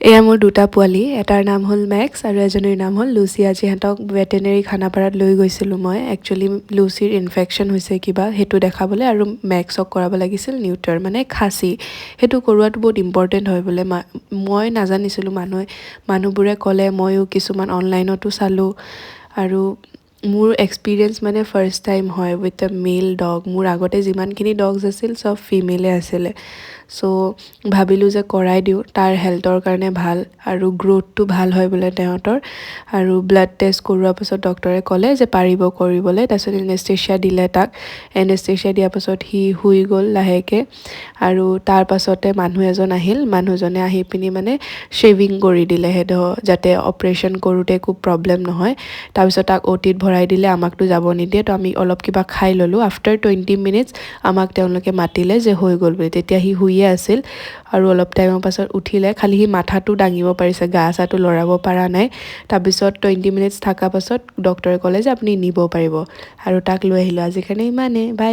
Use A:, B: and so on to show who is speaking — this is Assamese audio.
A: এয়া মোৰ দুটা পোৱালি, এটাৰ নাম হ'ল মেক্স আৰু এজনীৰ নাম হ'ল লুচি। আজি সিহঁতক ভেটেনেৰী খানাপাৰাত লৈ গৈছিলোঁ মই। একচুৱেলি লুচিৰ ইনফেকশ্যন হৈছে কিবা, সেইটো দেখাবলৈ, আৰু মেক্সক কৰাব লাগিছিল নিউটাৰ, মানে খাচী। সেইটো কৰোৱাটো বহুত ইম্পৰ্টেণ্ট হয় বোলে। মই নাজানিছিলোঁ, মানুহবোৰে ক'লে, ময়ো কিছুমান অনলাইনতো চালোঁ, আৰু মোৰ এক্সপিৰিয়েঞ্চ মানে ফাৰ্ষ্ট টাইম হয় উইথ এ মেল ডগ। মোৰ আগতে যিমানখিনি ডগছ আছিল চব ফিমেলে আছিলে। চ' ভাবিলোঁ যে কৰাই দিওঁ, তাৰ হেল্থৰ কাৰণে ভাল, আৰু গ্ৰ'থটো ভাল হয় বোলে সিহঁতৰ। আৰু ব্লাড টেষ্ট কৰোৱাৰ পাছত ডক্টৰে ক'লে যে পাৰিব কৰিবলৈ। তাৰপিছত এনেষ্টেচিয়া দিলে তাক। এনেষ্টেচিয়া দিয়াৰ পাছত সি শুই গ'ল লাহেকৈ, আৰু তাৰ পাছতে মানুহ এজন আহিল। মানুহজনে আহি পিনি মানে শ্বেভিং কৰি দিলে সেইটো, যাতে অপাৰেশ্যন কৰোঁতে একো প্ৰব্লেম নহয়। তাৰপিছত তাক অ'টিত ভৰাই দিলে, আমাকতো যাব নিদিয়ে, তো আমি অলপ কিবা খাই ল'লোঁ। আফটাৰ 20 মিনিটছ আমাক তেওঁলোকে মাতিলে যে হৈ গ'ল বুলি। তেতিয়া সি শুইয়ে আছিল, আৰু অলপ টাইমৰ পাছত উঠিলে, খালি সি মাথাটো দাঙিব পাৰিছে, গা চাটো লৰাব পৰা নাই। তাৰপিছত 20 মিনিটছ থকাৰ পাছত ডক্টৰে ক'লে যে আপুনি নিব পাৰিব, আৰু তাক লৈ আহিলোঁ। আজিৰ কাৰণে ইমানেই, বাই।